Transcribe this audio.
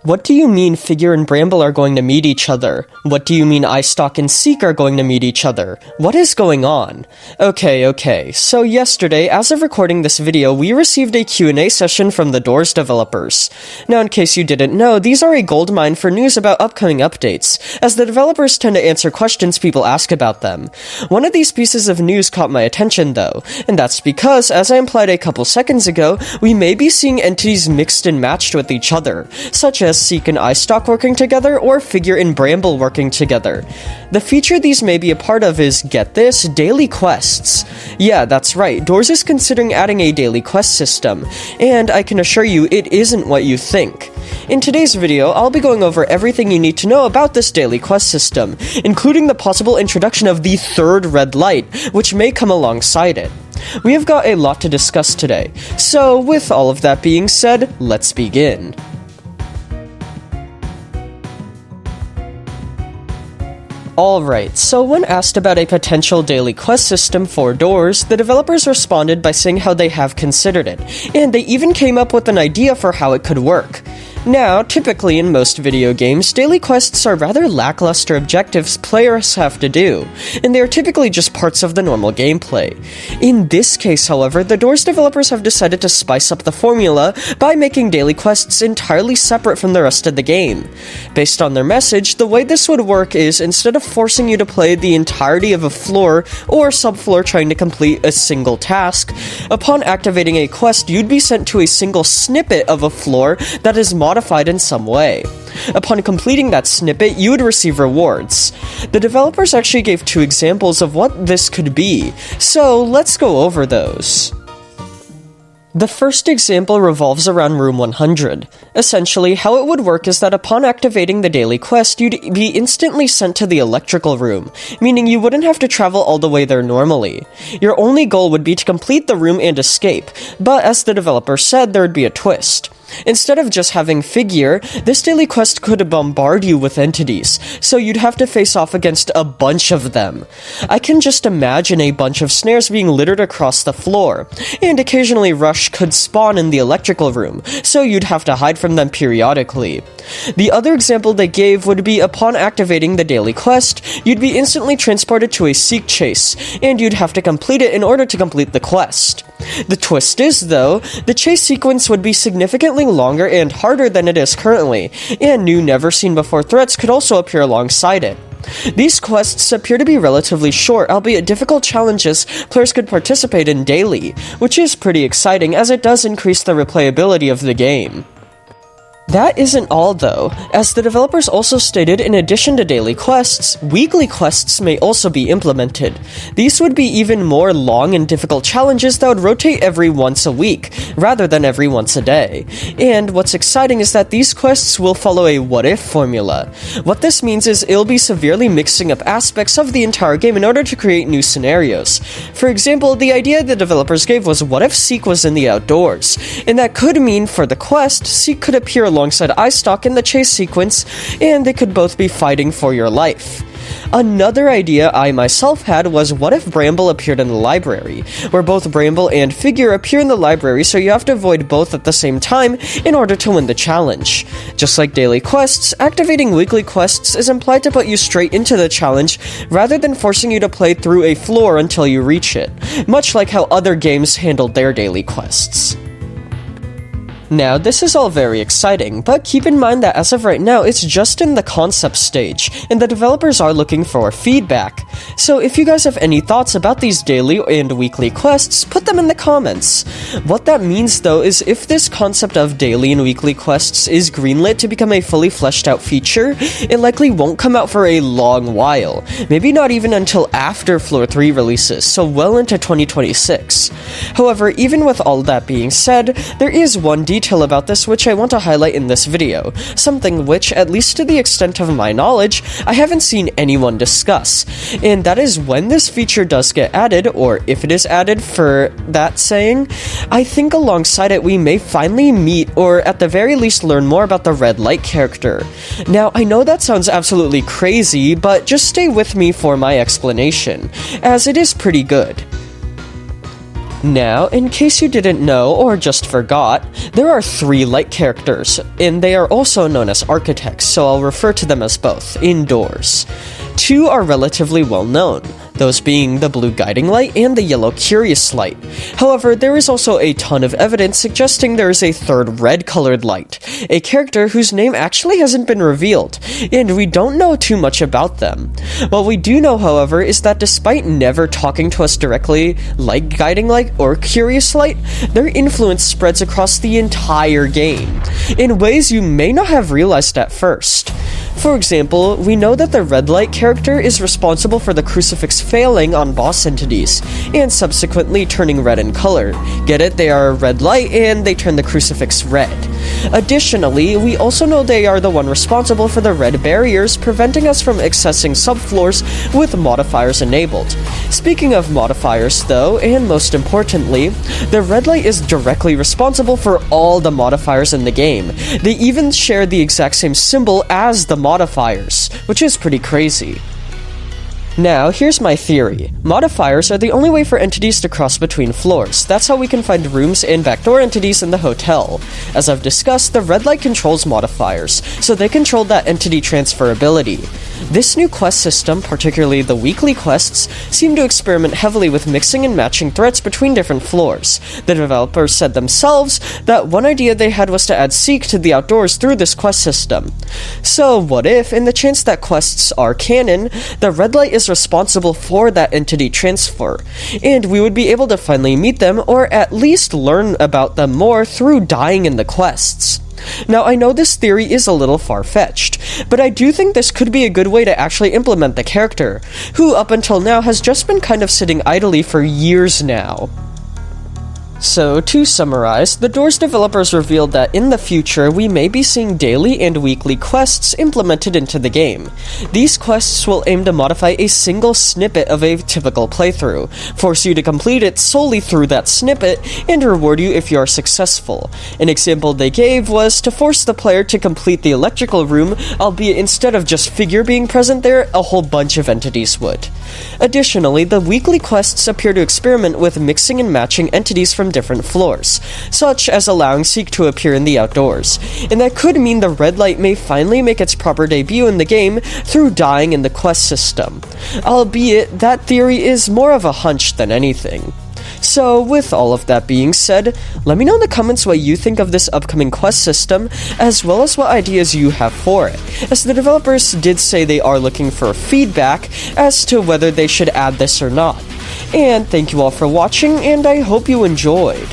What do you mean Figure and Bramble are going to meet each other? What do you mean EYESTALK and Seek are going to meet each other? What is going on? Okay, so yesterday, as of recording this video, we received a Q&A session from the Doors developers. Now, in case you didn't know, these are a goldmine for news about upcoming updates, as the developers tend to answer questions people ask about them. One of these pieces of news caught my attention though, and that's because, as I implied a couple seconds ago, we may be seeing entities mixed and matched with each other, such as Seek and EYESTALK working together, or Figure and Bramble working together. The feature these may be a part of is, get this, daily quests. Yeah, that's right, Doors is considering adding a daily quest system, and I can assure you it isn't what you think. In today's video, I'll be going over everything you need to know about this daily quest system, including the possible introduction of the third red light, which may come alongside it. We have got a lot to discuss today, so with all of that being said, let's begin. Alright, so when asked about a potential daily quest system for Doors, the developers responded by saying how they have considered it, and they even came up with an idea for how it could work. Now, typically in most video games, daily quests are rather lackluster objectives players have to do, and they are typically just parts of the normal gameplay. In this case, however, the Doors developers have decided to spice up the formula by making daily quests entirely separate from the rest of the game. Based on their message, the way this would work is, instead of forcing you to play the entirety of a floor or subfloor trying to complete a single task, upon activating a quest, you'd be sent to a single snippet of a floor that is modified in some way. Upon completing that snippet, you would receive rewards. The developers actually gave two examples of what this could be, so let's go over those. The first example revolves around Room 100. Essentially, how it would work is that upon activating the daily quest, you'd be instantly sent to the electrical room, meaning you wouldn't have to travel all the way there normally. Your only goal would be to complete the room and escape, but as the developer said, there would be a twist. Instead of just having Figure, this daily quest could bombard you with entities, so you'd have to face off against a bunch of them. I can just imagine a bunch of snares being littered across the floor, and occasionally Rush could spawn in the electrical room, so you'd have to hide from them periodically. The other example they gave would be upon activating the daily quest, you'd be instantly transported to a Seek chase, and you'd have to complete it in order to complete the quest. The twist is, though, the chase sequence would be significantly longer and harder than it is currently, and new never-seen-before threats could also appear alongside it. These quests appear to be relatively short, albeit difficult challenges players could participate in daily, which is pretty exciting as it does increase the replayability of the game. That isn't all though, as the developers also stated in addition to daily quests, weekly quests may also be implemented. These would be even more long and difficult challenges that would rotate every once a week, rather than every once a day. And what's exciting is that these quests will follow a what-if formula. What this means is it'll be severely mixing up aspects of the entire game in order to create new scenarios. For example, the idea the developers gave was, what if Seek was in the outdoors? And that could mean, for the quest, Seek could appear alongside EYESTALK in the chase sequence, and they could both be fighting for your life. Another idea I myself had was, what if Bramble appeared in the library, where both Bramble and Figure appear in the library, so you have to avoid both at the same time in order to win the challenge. Just like daily quests, activating weekly quests is implied to put you straight into the challenge, rather than forcing you to play through a floor until you reach it, much like how other games handled their daily quests. Now, this is all very exciting, but keep in mind that as of right now, it's just in the concept stage, and the developers are looking for feedback. So if you guys have any thoughts about these daily and weekly quests, put them in the comments. What that means though is, if this concept of daily and weekly quests is greenlit to become a fully fleshed out feature, it likely won't come out for a long while. Maybe not even until after Floor 3 releases, so well into 2026. However, even with all that being said, there is one detail about this which I want to highlight in this video, something which, at least to the extent of my knowledge, I haven't seen anyone discuss, and that is, when this feature does get added, or if it is added for that saying, I think alongside it we may finally meet, or at the very least learn more about the red light character. Now, I know that sounds absolutely crazy, but just stay with me for my explanation, as it is pretty good. Now, in case you didn't know or just forgot, there are 3 light characters, and they are also known as architects, so I'll refer to them as both, indoors. 2 are relatively well known, those being the blue guiding light and the yellow curious light. However, there is also a ton of evidence suggesting there is a 3rd red colored light, a character whose name actually hasn't been revealed, and we don't know too much about them. What we do know, however, is that despite never talking to us directly, like guiding light or curious light, their influence spreads across the entire game, in ways you may not have realized at first. For example, we know that the red light character is responsible for the crucifix failing on boss entities, and subsequently turning red in color. Get it? They are a red light, and they turn the crucifix red. Additionally, we also know they are the one responsible for the red barriers preventing us from accessing subfloors with modifiers enabled. Speaking of modifiers though, and most importantly, the red light is directly responsible for all the modifiers in the game. They even share the exact same symbol as the modifiers, which is pretty crazy. Now, here's my theory. Modifiers are the only way for entities to cross between floors. That's how we can find rooms and backdoor entities in the hotel. As I've discussed, the red light controls modifiers, so they control that entity transferability. This new quest system, particularly the weekly quests, seem to experiment heavily with mixing and matching threats between different floors. The developers said themselves that one idea they had was to add Seek to the outdoors through this quest system. So what if, in the chance that quests are canon, the red light is responsible for that entity transfer, and we would be able to finally meet them, or at least learn about them more through dying in the quests. Now, I know this theory is a little far-fetched, but I do think this could be a good way to actually implement the character, who up until now has just been kind of sitting idly for years now. So, to summarize, the Doors developers revealed that in the future we may be seeing daily and weekly quests implemented into the game. These quests will aim to modify a single snippet of a typical playthrough, force you to complete it solely through that snippet, and reward you if you are successful. An example they gave was to force the player to complete the electrical room, albeit instead of just Figure being present there, a whole bunch of entities would. Additionally, the weekly quests appear to experiment with mixing and matching entities from different floors, such as allowing Seek to appear in the outdoors, and that could mean the red light may finally make its proper debut in the game through dying in the quest system, albeit that theory is more of a hunch than anything. So, with all of that being said, let me know in the comments what you think of this upcoming quest system, as well as what ideas you have for it, as the developers did say they are looking for feedback as to whether they should add this or not. And thank you all for watching, and I hope you enjoyed.